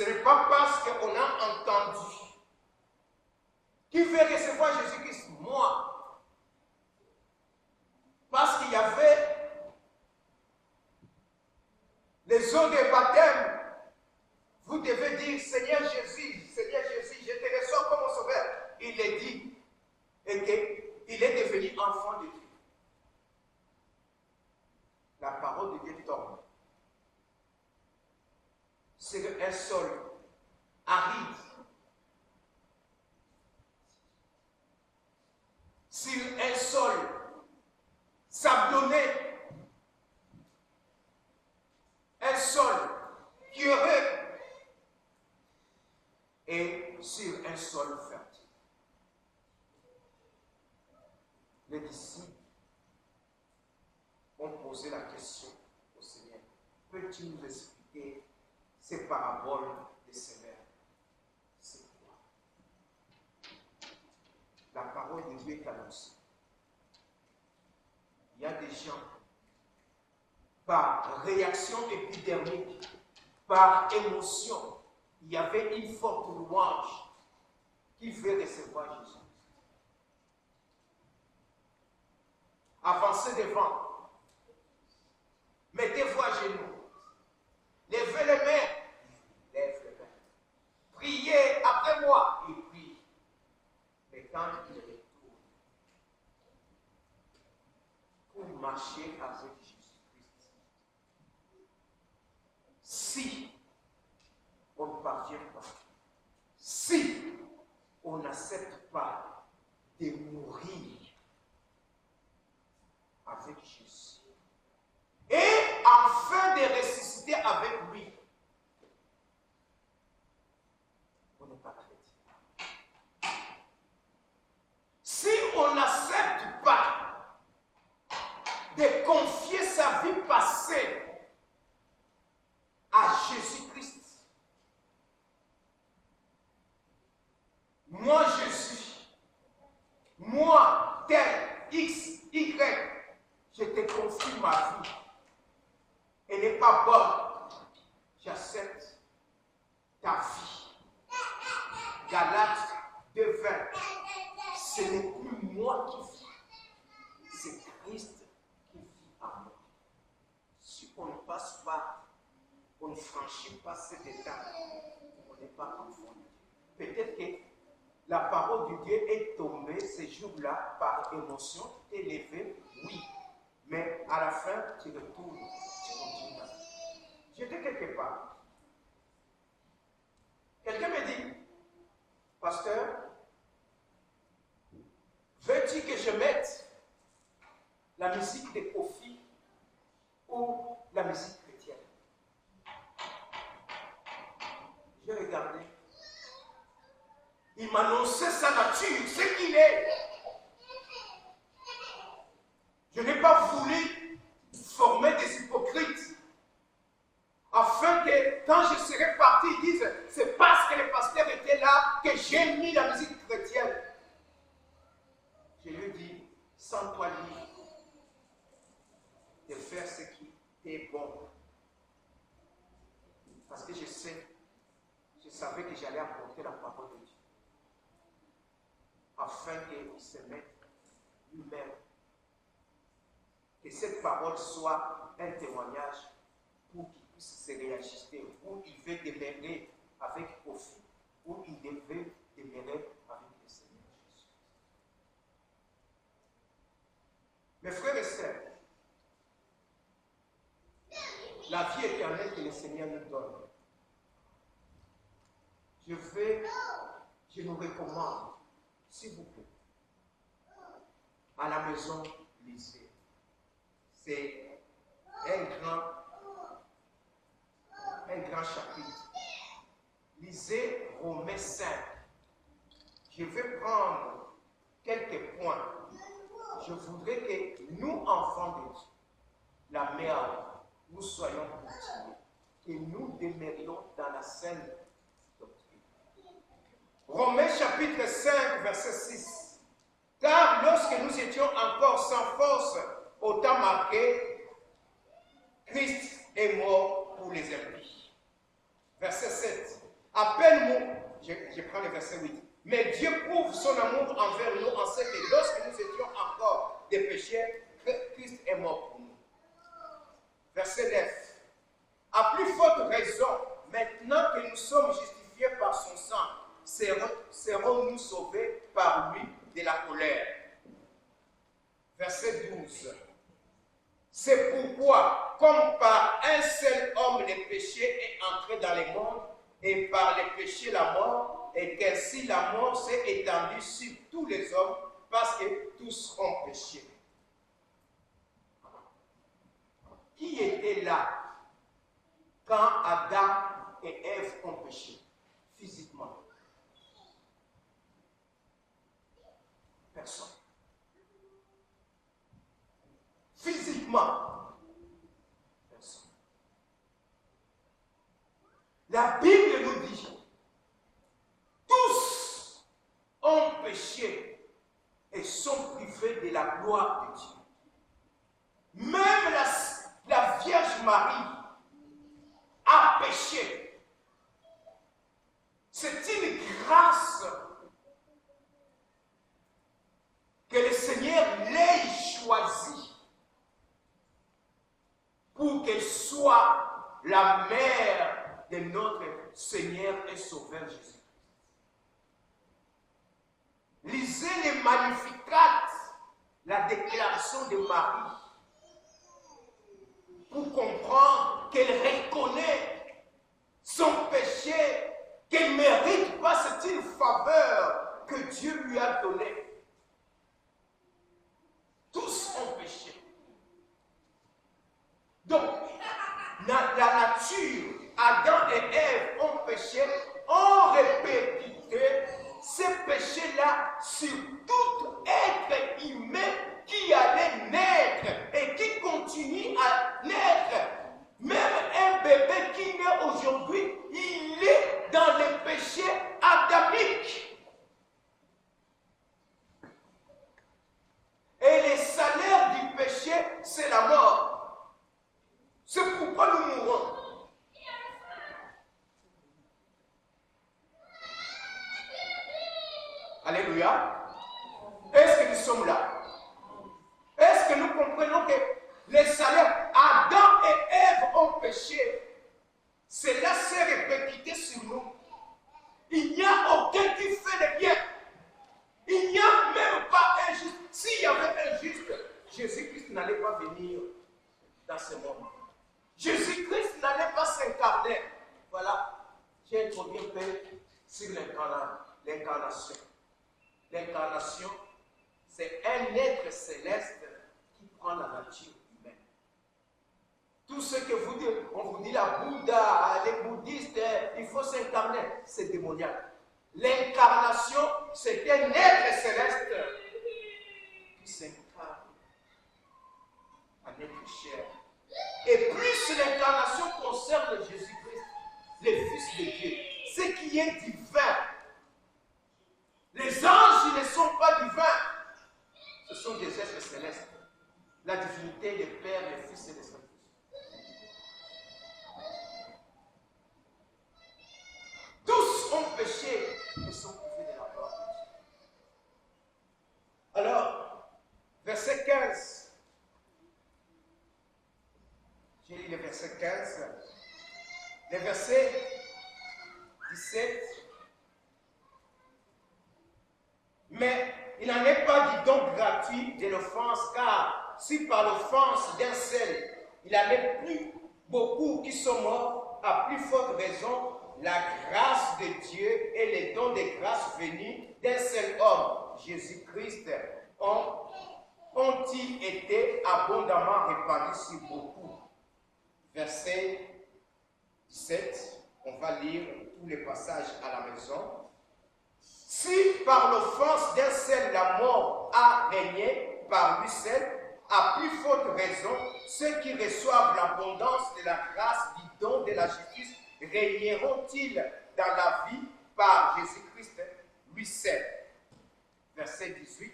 Ce n'est pas parce qu'on a entendu. Qui veut recevoir Jésus-Christ? Moi. Parce qu'il y avait les eaux de baptême. Vous devez dire, Seigneur Jésus, je te reçois comme mon sauveur. Il est dit, et qu'il est devenu enfant de Dieu. La parole de Dieu tombe sur un sol aride, sur un sol sablonné, un sol pierreux et sur un sol fertile. Les disciples ont posé la question au Seigneur, peux-tu nous expliquer ces paraboles des semeurs? C'est quoi? La parole de Dieu est annoncée. Il y a des gens, par réaction épidermique, par émotion, il y avait une forte louange qui veut recevoir Jésus. Avancez devant. Mettez-vous à genoux. Levez les mains. Lève les mains. Priez après moi. Il prie. Mais quand il retourne pour marcher avec Jésus-Christ, si on ne parvient pas, si on n'accepte pas de mourir avec Jésus, et enfin de ressusciter avec lui, on n'est pas chrétien. Si on n'accepte pas de confier sa vie passée à Jésus-Christ, moi je suis, moi tel, X, Y, je te confie ma vie. Elle n'est pas bonne. J'accepte ta vie. Galates 2:20. Ce n'est plus moi qui vis. C'est Christ qui vit en moi. Si on ne passe pas, on ne franchit pas cette étape, on n'est pas enfant de Dieu. Peut-être que la parole de Dieu est tombée ce jour-là par émotion, tu t'es levé, oui. Mais à la fin, tu retournes, tu continues. J'étais quelque part. Quelqu'un me dit, pasteur, veux-tu que je mette la musique de Kofi ou la musique chrétienne? J'ai regardé. Il m'annonçait sa nature, ce qu'il est. Je n'ai pas voulu former des hypocrites afin que quand je serai parti, ils disent c'est parce que le pasteur était là que j'ai mis la musique chrétienne. Je lui dis, sens-toi libre de faire ce qui est bon. Parce que je savais que j'allais apporter la parole de Dieu. Afin qu'il se mette lui-même. Que cette parole soit un témoignage pour qu'il puisse se réajuster, où il veut demeurer avec profit, où il devait demeurer avec le Seigneur Jésus. Mes frères et sœurs, la vie éternelle que le Seigneur nous donne, je nous recommande, s'il vous plaît, à la maison, lisez. C'est un grand chapitre. Lisez Romains 5. Je vais prendre quelques points. Je voudrais que nous, enfants de Dieu, la mère, nous soyons cultivés, que nous demeurions dans la saine doctrine. Romains chapitre 5, verset 6. Car lorsque nous étions encore sans force, au temps marqué, Christ est mort pour les impies. Verset 7. Appelle-moi, je prends le verset 8. Mais Dieu prouve son amour envers nous en ce que lorsque nous étions encore des pécheurs, Christ est mort pour nous. Verset 9. À plus forte raison, maintenant que nous sommes justifiés par son sang, serons-nous sauvés par lui de la colère. Verset 12. C'est pourquoi, comme par un seul homme le péché est entré dans le monde, et par le péché la mort, et qu'ainsi la mort s'est étendue sur tous les hommes, parce que tous ont péché. Qui était là quand Adam et Ève ont péché physiquement? Personne. Physiquement, personne. La Bible nous dit, tous ont péché et sont privés de la gloire de Dieu. Même la Vierge Marie a péché. C'est une grâce que le Seigneur l'ait choisie pour qu'elle soit la mère de notre Seigneur et Sauveur Jésus. Lisez les Magnificat, la déclaration de Marie, pour comprendre qu'elle reconnaît son péché, qu'elle ne mérite pas, c'est une faveur que Dieu lui a donnée. Tous ont péché. Donc, la nature, Adam et Ève ont péché, ont répercuté ces péchés-là sur tout être humain qui allait naître et qui continue à naître. Même un bébé qui naît aujourd'hui, il est dans le péché adamique. Et le salaire du péché, c'est la mort. C'est pourquoi nous mourons. Alléluia. Est-ce que nous sommes là? Est-ce que nous comprenons que les salaires, Adam et Ève ont péché? Cela s'est répercuté sur nous. Il n'y a aucun qui fait le bien. Il n'y a même pas un juste. S'il y avait un juste, Jésus-Christ n'allait pas venir dans ce monde. Jésus-Christ n'allait pas s'incarner. Voilà. J'ai trop bien fait sur l'incarnation. L'incarnation, c'est un être céleste qui prend la nature humaine. Tout ce que vous dites, on vous dit la Bouddha, les bouddhistes, il faut s'incarner, c'est démoniaque. L'incarnation, c'est un être céleste qui s'incarne en être chair. Et plus l'incarnation concerne Jésus-Christ, le Fils de Dieu, ce qui est divin. Les anges ne sont pas divins, ce sont des êtres célestes. La divinité des Pères, des Fils et des Saints. Tous ont péché et sont privés de la gloire de Dieu. Alors, verset 15. J'ai lu le verset 15. Le verset 17. Mais il n'en est pas du don gratuit de l'offense, car si par l'offense d'un seul, il y en a plus beaucoup qui sont morts, à plus forte raison, la grâce de Dieu et les dons de grâce venus d'un seul homme, Jésus-Christ, ont-ils été abondamment répandus sur beaucoup. Verset 17, on va lire tous les passages à la maison. Si par l'offense d'un seul la mort a régné par lui seul, à plus forte raison, ceux qui reçoivent l'abondance de la grâce du don de la justice régneront-ils dans la vie par Jésus-Christ lui seul. Verset 18.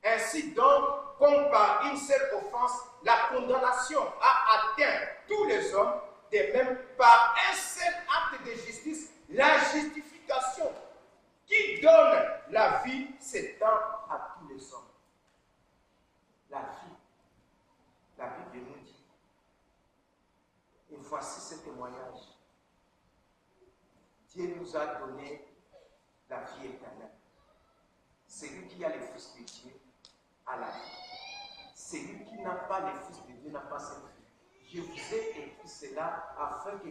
Ainsi donc, comme par une seule offense, la condamnation a atteint tous les hommes, de même par un seul acte de justice, la justification qui donne la vie s'étend à tous les hommes. La vie, la Bible nous dit, et voici ce témoignage. Dieu nous a donné la vie éternelle. Celui qui a le Fils de Dieu a la vie. Celui qui n'a pas le Fils de Dieu n'a pas cette vie. Je vous ai écrit cela afin que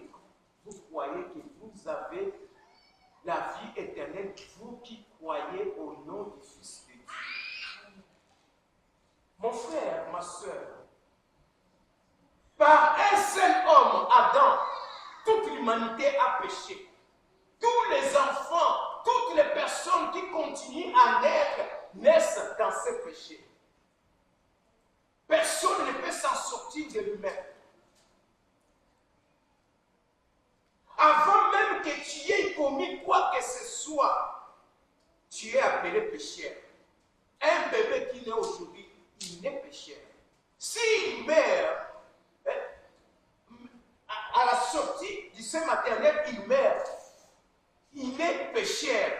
vous croyez que vous avez la vie éternelle, vous qui croyez au nom du Fils de Dieu. Mon frère, ma soeur, par un seul homme, Adam, toute l'humanité a péché. Tous les enfants, toutes les personnes qui continuent à naître, naissent dans ce péché. Personne ne peut s'en sortir de lui-même. Avant même que tu aies commis quoi que ce soit, tu es appelé pécheur. Un bébé qui naît aujourd'hui, il naît pécheur. S'il meurt, à la sortie du sein maternel, il meurt. Il est pécheur.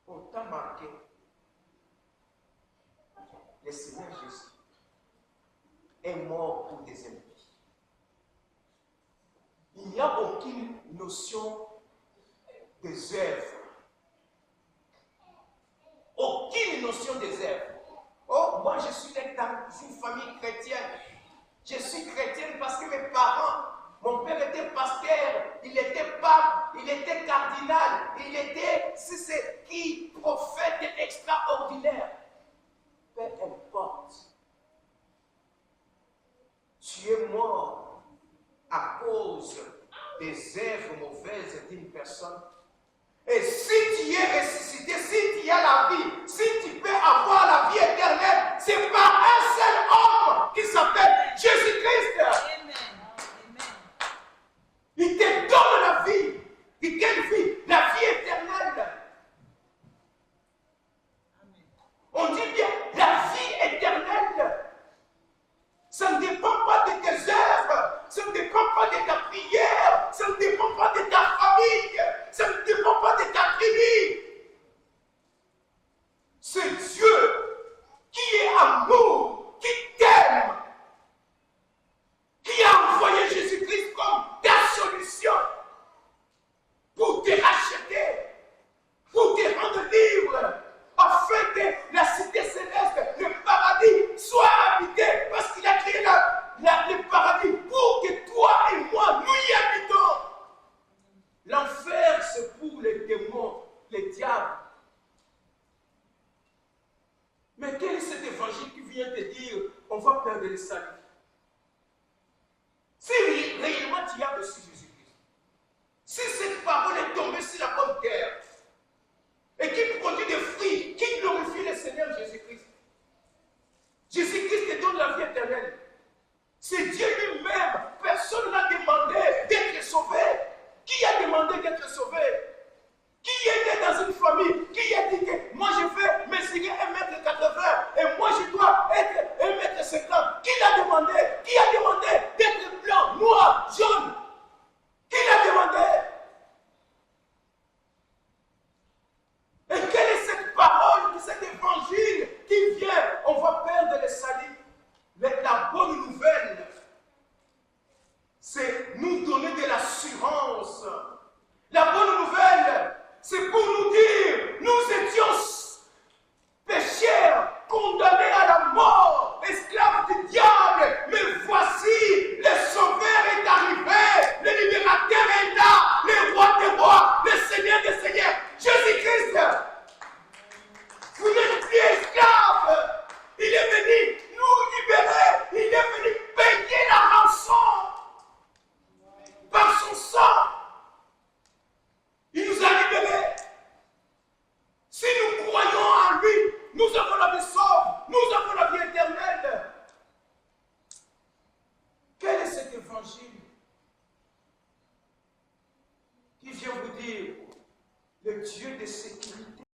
On t'a marqué. Le Seigneur Jésus est mort pour des ennemis. Il n'y a aucune notion des œuvres. Aucune notion des œuvres. Oh, moi je suis né dans une famille chrétienne. Je suis chrétienne parce que mes parents, mon père était pasteur, il était pape, il était cardinal, il était, c'est qui, prophète extraordinaire. Peu importe. Tu es mort à cause des œuvres mauvaises d'une personne. Et si tu es ressuscité, si tu as la vie, si tu peux avoir la vie éternelle, c'est par un seul homme qui s'appelle Jésus-Christ. Amen. Il te donne la vie. Et quelle vie? La vie éternelle. Amen. On dit bien la vie éternelle. Ça ne dépend pas de tes œuvres, ça ne dépend pas de ta prière, ça ne dépend pas de ta famille, ça ne dépend pas de ta tribu. C'est Dieu qui est amour, qui t'aime, qui a envoyé Jésus-Christ comme ta solution pour te racheter, pour te rendre libre, afin que la cité céleste, le paradis, soit habité, parce qu'il a créé le paradis pour que toi et moi, nous y habitons. L'enfer, c'est pour les démons, les diables. Mais quel est cet évangile qui vient te dire on va perdre le salut? Si réellement tu as reçu Jésus-Christ, si cette parole est tombée sur la bonne terre,